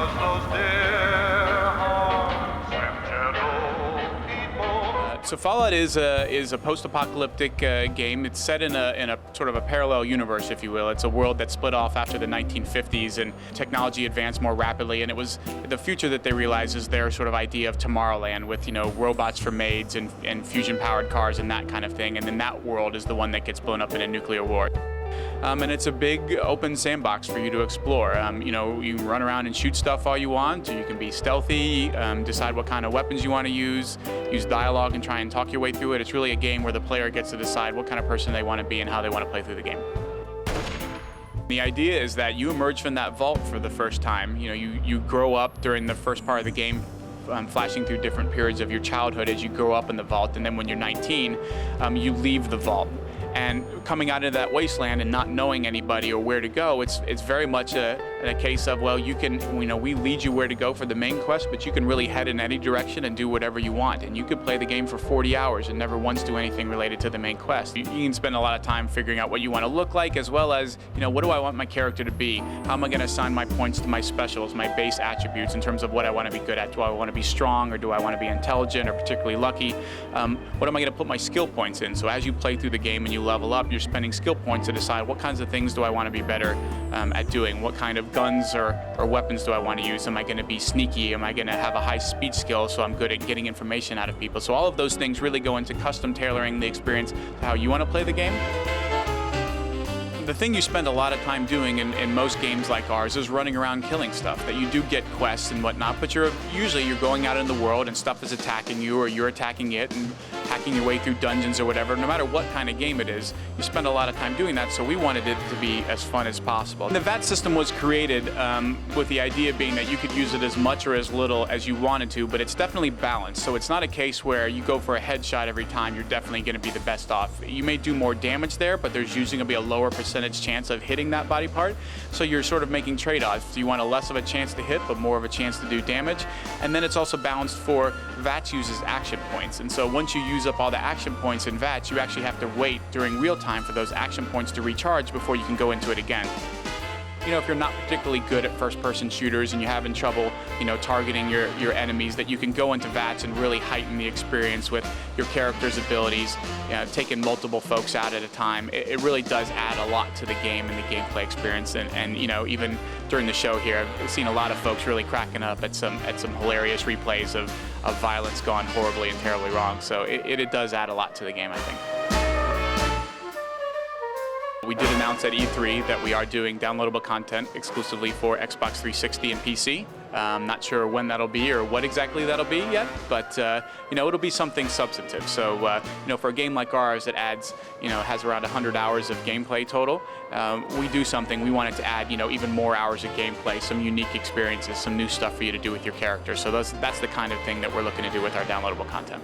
Because those dear hearts and gentle people. So Fallout is a post-apocalyptic game. It's set in a sort of a parallel universe, if you will. It's a world that split off after the 1950s, and technology advanced more rapidly. And it was the future that they realized is their sort of idea of Tomorrowland, with robots for maids and fusion-powered cars and that kind of thing. And then that world is the one that gets blown up in a nuclear war. And it's a big open sandbox for you to explore. You can run around and shoot stuff all you want, or you can be stealthy, decide what kind of weapons you want to use dialogue and try and talk your way through it. It's really a game where the player gets to decide what kind of person they want to be and how they want to play through the game. The idea is that you emerge from that vault for the first time. You grow up during the first part of the game, flashing through different periods of your childhood as you grow up in the vault, and then when you're 19, you leave the vault. And coming out of that wasteland and not knowing anybody or where to go, it's very much a case of, well, we lead you where to go for the main quest, but you can really head in any direction and do whatever you want. And you could play the game for 40 hours and never once do anything related to the main quest. You can spend a lot of time figuring out what you want to look like, as well as, what do I want my character to be? How am I going to assign my points to my specials, my base attributes in terms of what I want to be good at? Do I want to be strong, or do I want to be intelligent or particularly lucky? What am I going to put my skill points in? So as you play through the game and you level up, you're spending skill points to decide what kinds of things do I want to be better at doing? What kind of guns or weapons do I want to use? Am I going to be sneaky? Am I going to have a high speed skill so I'm good at getting information out of people? So all of those things really go into custom tailoring the experience to how you want to play the game. The thing you spend a lot of time doing in most games like ours is running around killing stuff. That you do get quests and whatnot, but usually you're going out in the world and stuff is attacking you, or you're attacking it and hacking your way through dungeons or whatever. No matter what kind of game it is, you spend a lot of time doing that, so we wanted it to be as fun as possible. And the VAT system was created with the idea being that you could use it as much or as little as you wanted to, but it's definitely balanced. So it's not a case where you go for a headshot every time, you're definitely going to be the best off. You may do more damage there, but there's usually going to be a lower percentage chance of hitting that body part. So you're sort of making trade-offs. You want a less of a chance to hit, but more of a chance to do damage. And then it's also balanced for VATS uses action points. And so once you use up all the action points in VATS, you actually have to wait during real time for those action points to recharge before you can go into it again. If you're not particularly good at first-person shooters and you're having trouble, targeting your enemies, that you can go into VATS and really heighten the experience with your character's abilities, taking multiple folks out at a time. It really does add a lot to the game and the gameplay experience. And even during the show here, I've seen a lot of folks really cracking up at some hilarious replays of violence gone horribly and terribly wrong. So it does add a lot to the game, I think. We did announce at E3 that we are doing downloadable content exclusively for Xbox 360 and PC. Not sure when that'll be or what exactly that'll be yet, but it'll be something substantive. So for a game like ours that adds, has around 100 hours of gameplay total, we do something. We wanted to add, even more hours of gameplay, some unique experiences, some new stuff for you to do with your character. So that's the kind of thing that we're looking to do with our downloadable content.